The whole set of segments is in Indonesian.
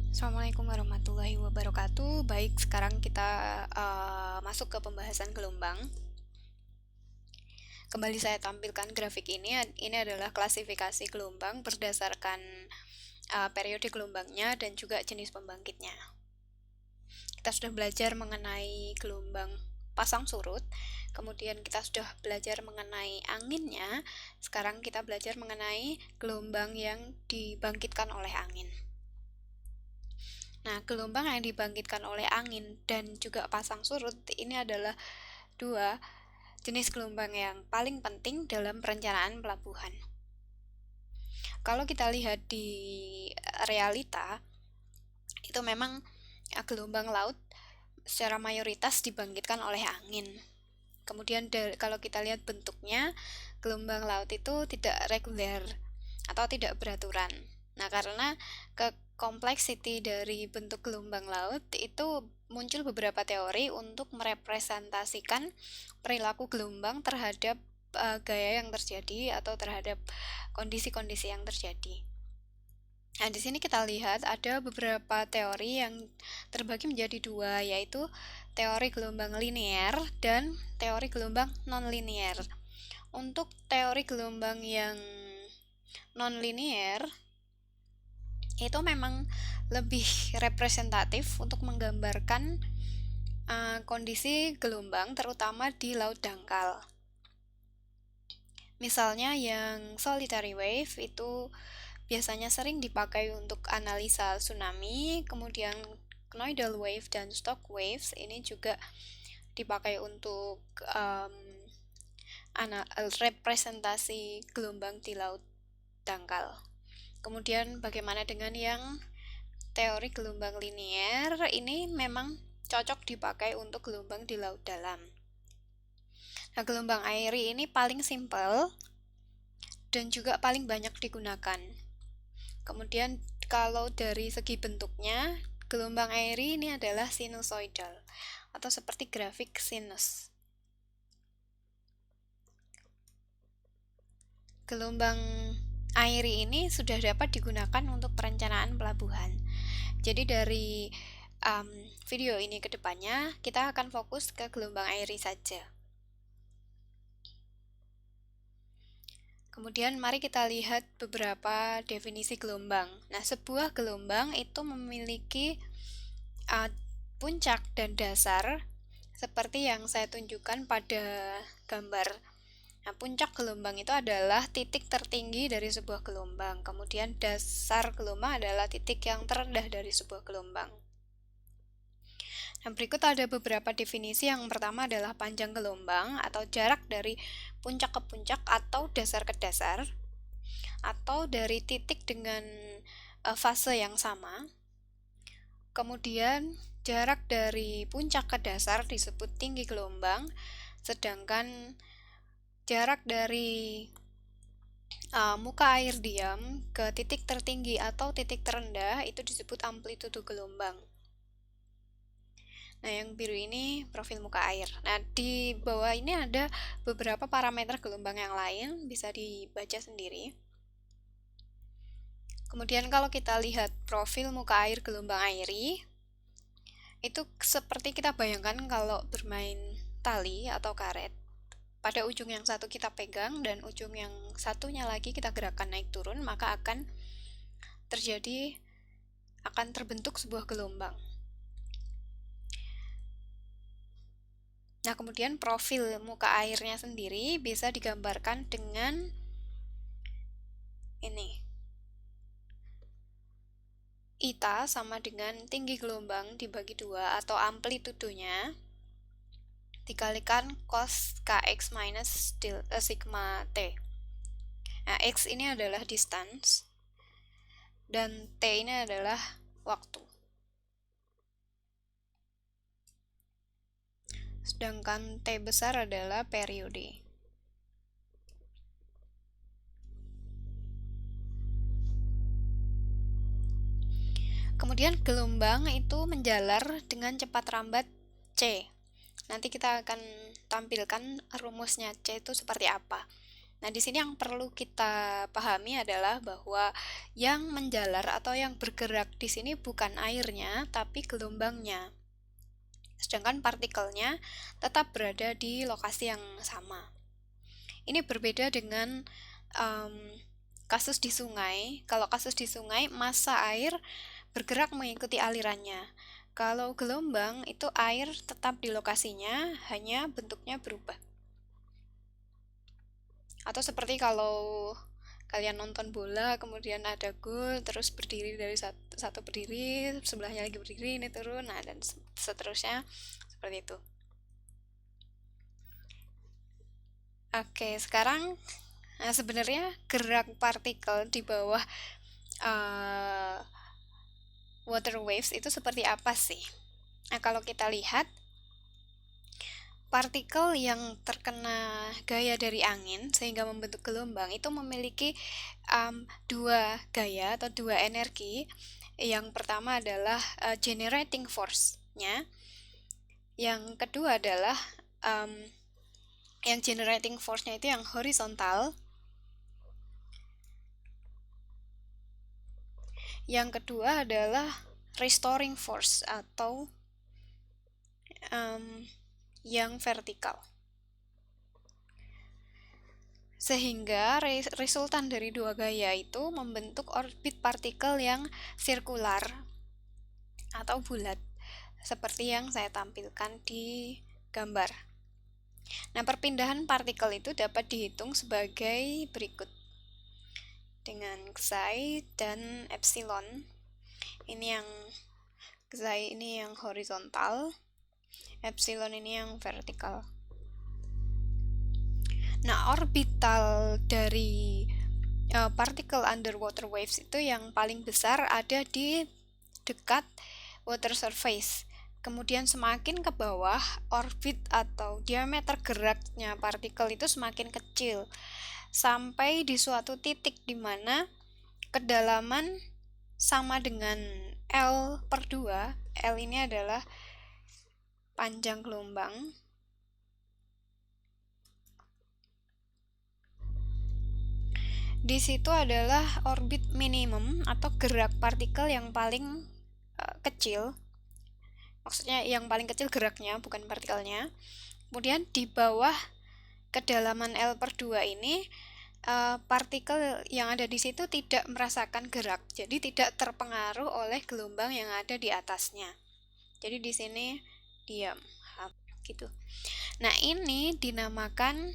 Assalamualaikum warahmatullahi wabarakatuh. Baik, sekarang kita masuk ke pembahasan gelombang. Kembali saya tampilkan grafik ini. Ini adalah klasifikasi gelombang berdasarkan periode gelombangnya dan juga jenis pembangkitnya. Kita sudah belajar mengenai gelombang pasang surut, kemudian kita sudah belajar mengenai anginnya. Sekarang kita belajar mengenai gelombang yang dibangkitkan oleh angin. Nah, gelombang yang dibangkitkan oleh angin dan juga pasang surut ini adalah dua jenis gelombang yang paling penting dalam perencanaan pelabuhan. Kalau kita lihat di realita, itu memang gelombang laut secara mayoritas dibangkitkan oleh angin. Kemudian kalau kita lihat bentuknya, gelombang laut itu tidak reguler atau tidak beraturan. Nah, karena kompleksiti dari bentuk gelombang laut itu muncul beberapa teori untuk merepresentasikan perilaku gelombang terhadap gaya yang terjadi atau terhadap kondisi-kondisi yang terjadi. Nah, di sini kita lihat ada beberapa teori yang terbagi menjadi dua, yaitu teori gelombang linear dan teori gelombang non-linear. Untuk teori gelombang yang non-linear itu memang lebih representatif untuk menggambarkan kondisi gelombang terutama di laut dangkal. Misalnya yang solitary wave itu biasanya sering dipakai untuk analisa tsunami, kemudian knoidal wave dan stock waves ini juga dipakai untuk representasi gelombang di laut dangkal. Kemudian bagaimana dengan yang teori gelombang linier? Ini memang cocok dipakai untuk gelombang di laut dalam. Nah, gelombang airi ini paling simpel dan juga paling banyak digunakan. Kemudian kalau dari segi bentuknya, gelombang airi ini adalah sinusoidal atau seperti grafik sinus. Gelombang airi ini sudah dapat digunakan untuk perencanaan pelabuhan. Jadi dari video ini ke depannya, kita akan fokus ke gelombang airi saja. Kemudian mari kita lihat beberapa definisi gelombang. Nah, sebuah gelombang itu memiliki puncak dan dasar seperti yang saya tunjukkan pada gambar. Nah, puncak gelombang itu adalah titik tertinggi dari sebuah gelombang. Kemudian dasar gelombang adalah titik yang terendah dari sebuah gelombang. Nah, berikut ada beberapa definisi. Yang pertama adalah panjang gelombang atau jarak dari puncak ke puncak atau dasar ke dasar, atau dari titik dengan fase yang sama. Kemudian jarak dari puncak ke dasar disebut tinggi gelombang, sedangkan jarak dari muka air diam ke titik tertinggi atau titik terendah itu disebut amplitudo gelombang. Nah, yang biru ini profil muka air. Nah, di bawah ini ada beberapa parameter gelombang yang lain, bisa dibaca sendiri. Kemudian kalau kita lihat profil muka air gelombang airi, itu seperti kita bayangkan kalau bermain tali atau karet. Pada ujung yang satu kita pegang dan ujung yang satunya lagi kita gerakkan naik turun, maka akan terbentuk sebuah gelombang. Nah, kemudian profil muka airnya sendiri bisa digambarkan dengan ini. Eta sama dengan tinggi gelombang dibagi 2 atau amplitudonya dikalikan cos kx minus sigma t. Nah, x ini adalah distance dan t ini adalah waktu. Sedangkan T besar adalah periode. Kemudian gelombang itu menjalar dengan cepat rambat C. Nanti kita akan tampilkan rumusnya C itu seperti apa. Nah, di sini yang perlu kita pahami adalah bahwa yang menjalar atau yang bergerak di sini bukan airnya, tapi gelombangnya. Sedangkan partikelnya tetap berada di lokasi yang sama. Ini berbeda dengan kasus di sungai. Kalau kasus di sungai, massa air bergerak mengikuti alirannya. Kalau gelombang, itu air tetap di lokasinya, hanya bentuknya berubah. Atau seperti kalau kalian nonton bola, kemudian ada gol, terus berdiri dari satu berdiri, sebelahnya lagi berdiri, ini turun, nah dan seterusnya, seperti itu. Oke, sekarang sebenarnya gerak partikel di bawah water waves itu seperti apa sih? Nah, kalau kita lihat, partikel yang terkena gaya dari angin sehingga membentuk gelombang itu memiliki dua gaya atau dua energi. Yang pertama adalah generating force-nya. Yang kedua adalah yang generating force-nya itu yang horizontal. Yang kedua adalah restoring force atau yang vertikal. Sehingga resultan dari dua gaya itu membentuk orbit partikel yang sirkular atau bulat, seperti yang saya tampilkan di gambar. Nah, perpindahan partikel itu dapat dihitung sebagai berikut. Dengan xi dan epsilon. Ini yang xi ini yang horizontal, epsilon ini yang vertikal. Nah, orbital dari particle underwater waves itu yang paling besar ada di dekat water surface. Kemudian semakin ke bawah, orbit atau diameter geraknya partikel itu semakin kecil. Sampai di suatu titik di mana kedalaman sama dengan L/2. L ini adalah panjang gelombang. Di situ adalah orbit minimum atau gerak partikel yang paling kecil. Maksudnya yang paling kecil geraknya, bukan partikelnya. Kemudian di bawah kedalaman L/2 ini, partikel yang ada di situ tidak merasakan gerak. Jadi tidak terpengaruh oleh gelombang yang ada di atasnya. Jadi di sini diam, gitu. Nah, ini dinamakan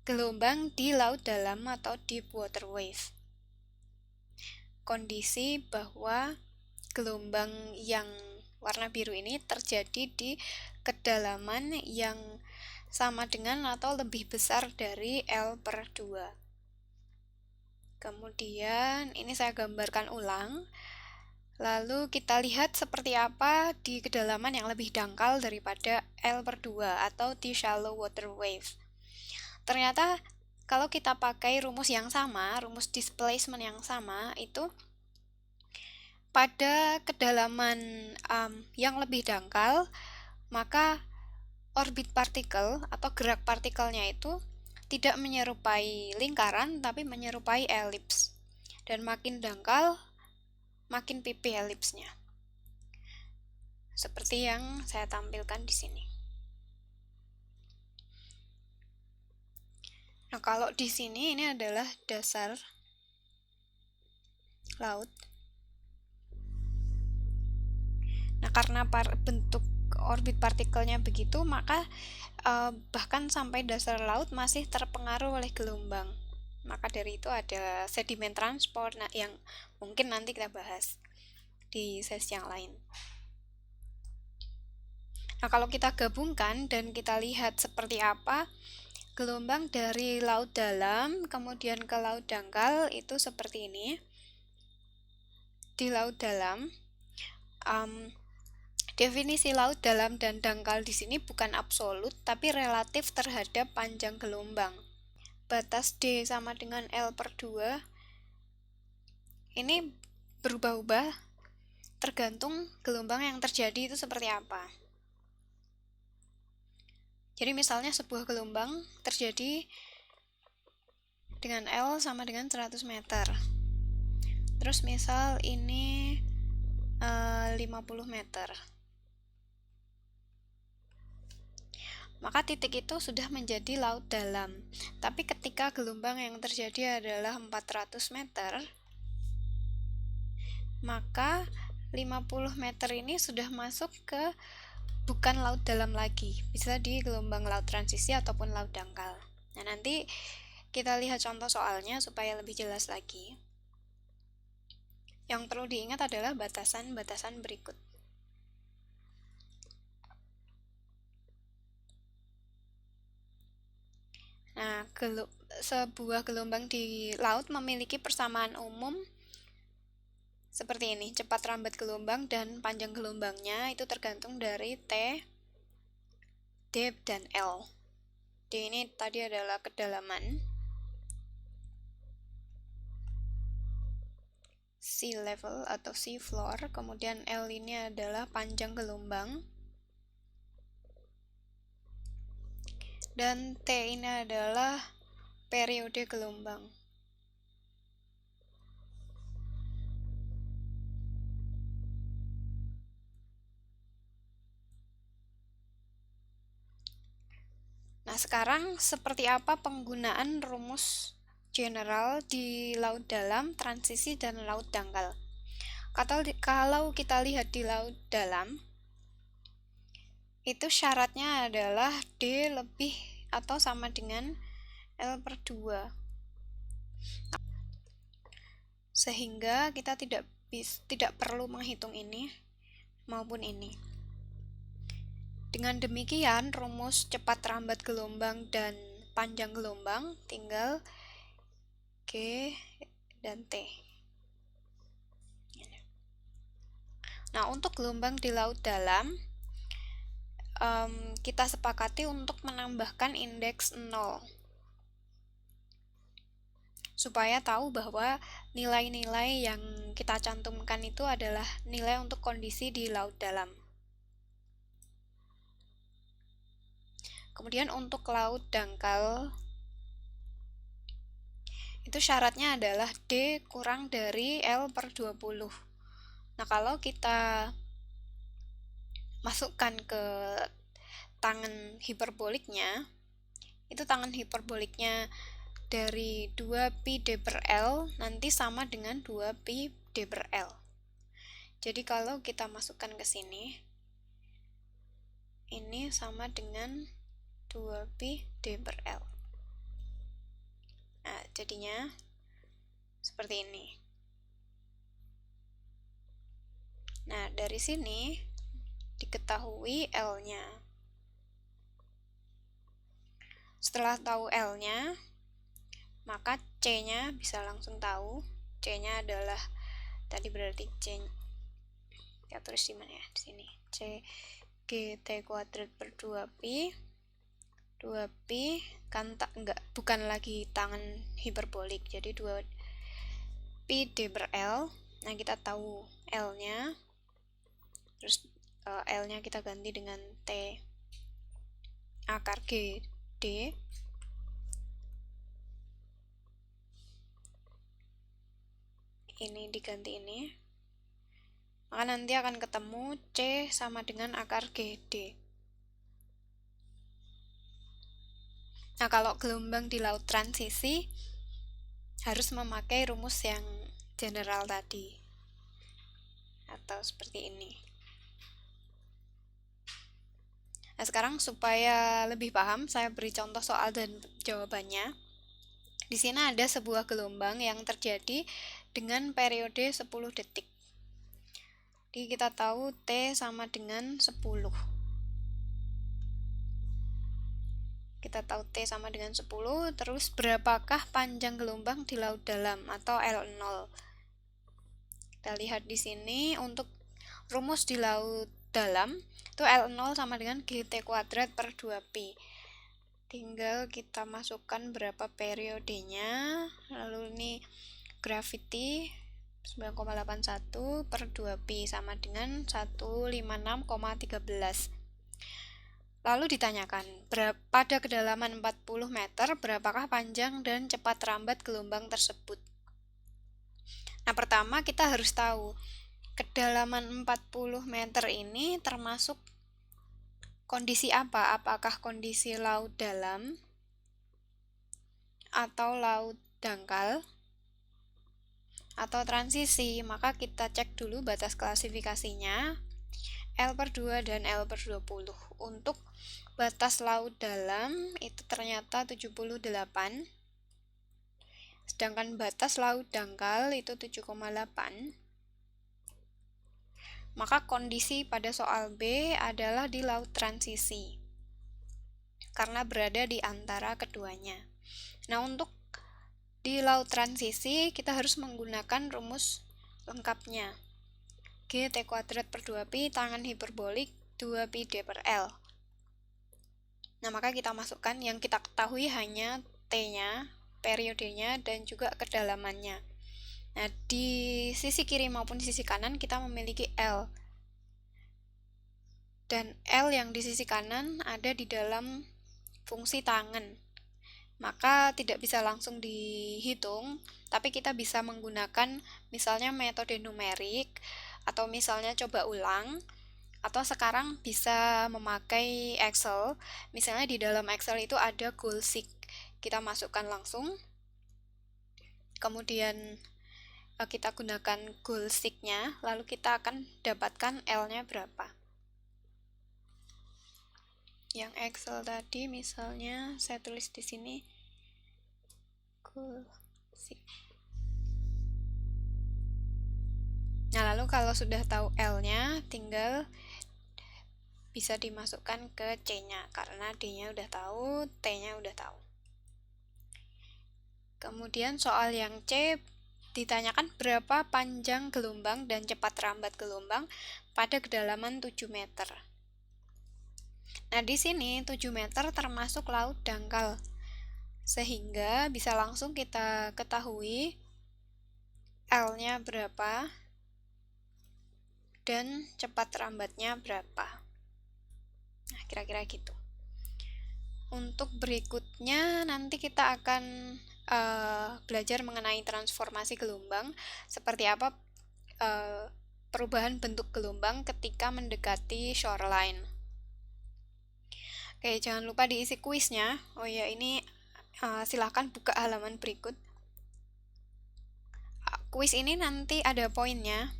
gelombang di laut dalam atau deep water wave. Kondisi bahwa gelombang yang warna biru ini terjadi di kedalaman yang sama dengan atau lebih besar dari L/2. Kemudian ini saya gambarkan ulang. Lalu kita lihat seperti apa di kedalaman yang lebih dangkal daripada L/2 atau di shallow water wave. Ternyata kalau kita pakai rumus yang sama, rumus displacement yang sama, itu pada kedalaman yang lebih dangkal, maka orbit partikel atau gerak partikelnya itu tidak menyerupai lingkaran, tapi menyerupai elips. Dan makin dangkal, makin pipih elipsnya. Seperti yang saya tampilkan di sini. Nah, kalau di sini ini adalah dasar laut. Nah, karena bentuk orbit partikelnya begitu, maka bahkan sampai dasar laut masih terpengaruh oleh gelombang. Maka dari itu ada sedimen transport, nah yang mungkin nanti kita bahas di sesi yang lain. Nah, kalau kita gabungkan dan kita lihat seperti apa gelombang dari laut dalam kemudian ke laut dangkal, itu seperti ini. Di laut dalam, definisi laut dalam dan dangkal di sini bukan absolut, tapi relatif terhadap panjang gelombang. Batas D sama dengan L/2 ini berubah-ubah tergantung gelombang yang terjadi itu seperti apa. Jadi misalnya sebuah gelombang terjadi dengan L sama dengan 100 meter. Terus misal ini 50 meter. Maka titik itu sudah menjadi laut dalam. Tapi ketika gelombang yang terjadi adalah 400 meter, maka 50 meter ini sudah masuk ke bukan laut dalam lagi. Bisa di gelombang laut transisi ataupun laut dangkal. Nah, nanti kita lihat contoh soalnya supaya lebih jelas lagi. Yang perlu diingat adalah batasan-batasan berikut. Nah, sebuah gelombang di laut memiliki persamaan umum seperti ini. Cepat rambat gelombang dan panjang gelombangnya itu tergantung dari T, D, dan L. D ini tadi adalah kedalaman, sea level atau sea floor, kemudian L ini adalah panjang gelombang, dan T ini adalah periode gelombang. Nah, sekarang seperti apa penggunaan rumus general di laut dalam, transisi, dan laut dangkal? Kalau kita lihat di laut dalam, itu syaratnya adalah D lebih atau sama dengan L/2. Sehingga kita tidak perlu menghitung ini maupun ini. Dengan demikian, rumus cepat rambat gelombang dan panjang gelombang tinggal G dan T. Nah, untuk gelombang di laut dalam, kita sepakati untuk menambahkan indeks 0 supaya tahu bahwa nilai-nilai yang kita cantumkan itu adalah nilai untuk kondisi di laut dalam. Kemudian untuk laut dangkal, itu syaratnya adalah D kurang dari L/20. Nah, kalau kita masukkan ke tangan hiperboliknya, itu tangan hiperboliknya dari 2pi D per L nanti sama dengan 2pi D per L. Jadi kalau kita masukkan ke sini, ini sama dengan 2pi D per L. Nah, jadinya seperti ini. Nah, dari sini diketahui L-nya. Setelah tahu L-nya, maka C-nya bisa langsung tahu. C-nya adalah tadi berarti C. Ya, tulis di mana ya? Di sini. C GT kuadrat per 2pi. 2pi kan bukan lagi tangan hiperbolik. Jadi 2pi D per L. Nah, kita tahu L-nya. Terus L-nya kita ganti dengan T akar G D. Ini diganti ini, maka nanti akan ketemu C sama dengan akar GD. Nah, kalau gelombang di laut transisi harus memakai rumus yang general tadi, atau seperti ini. Nah, sekarang supaya lebih paham, saya beri contoh soal dan jawabannya. Di sini ada sebuah gelombang yang terjadi dengan periode 10 detik. Jadi kita tahu T sama dengan 10. Kita tahu T sama dengan 10, terus berapakah panjang gelombang di laut dalam atau L0? Kita lihat di sini untuk rumus di laut dalam itu L0 sama dengan GT kuadrat per 2pi. Tinggal kita masukkan berapa periodenya, lalu ini gravity 9,81 per 2pi sama dengan 156,13. Lalu ditanyakan, pada kedalaman 40 meter, berapakah panjang dan cepat rambat gelombang tersebut? Nah, pertama kita harus tahu, kedalaman 40 meter ini termasuk kondisi apa? Apakah kondisi laut dalam atau laut dangkal atau transisi? Maka kita cek dulu batas klasifikasinya, L/2 dan L/20. Untuk batas laut dalam itu ternyata 78, sedangkan batas laut dangkal itu 7,8. Maka kondisi pada soal B adalah di laut transisi, karena berada di antara keduanya. Nah, untuk di laut transisi, kita harus menggunakan rumus lengkapnya. GT kuadrat per 2pi tangan hiperbolik 2pi D per L. Nah, maka kita masukkan, yang kita ketahui hanya T-nya, periodenya, dan juga kedalamannya. Nah, di sisi kiri maupun di sisi kanan kita memiliki L. Dan L yang di sisi kanan ada di dalam fungsi tangan. Maka tidak bisa langsung dihitung, tapi kita bisa menggunakan misalnya metode numerik, atau misalnya coba ulang, atau sekarang bisa memakai Excel. Misalnya di dalam Excel itu ada goal seek. Kita masukkan langsung, kemudian kita gunakan goal seek-nya, lalu kita akan dapatkan L-nya berapa. Yang Excel tadi misalnya saya tulis di sini goal seek. Nah, lalu kalau sudah tahu L-nya, tinggal bisa dimasukkan ke C-nya, karena D-nya udah tahu, T-nya udah tahu. Kemudian soal yang C, ditanyakan berapa panjang gelombang dan cepat rambat gelombang pada kedalaman 7 meter. Nah, di sini 7 meter termasuk laut dangkal, sehingga bisa langsung kita ketahui L-nya berapa dan cepat rambatnya berapa. Nah, kira-kira gitu. Untuk berikutnya nanti kita akan belajar mengenai transformasi gelombang, seperti apa perubahan bentuk gelombang ketika mendekati shoreline. Oke, jangan lupa diisi kuisnya. Oh ya, ini silahkan buka halaman berikut. Kuis ini nanti ada poinnya.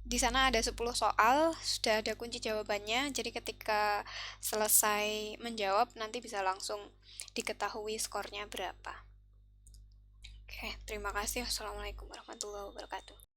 Di sana ada 10 soal, sudah ada kunci jawabannya, jadi ketika selesai menjawab nanti bisa langsung diketahui skornya berapa. Oke, terima kasih. Wassalamualaikum warahmatullahi wabarakatuh.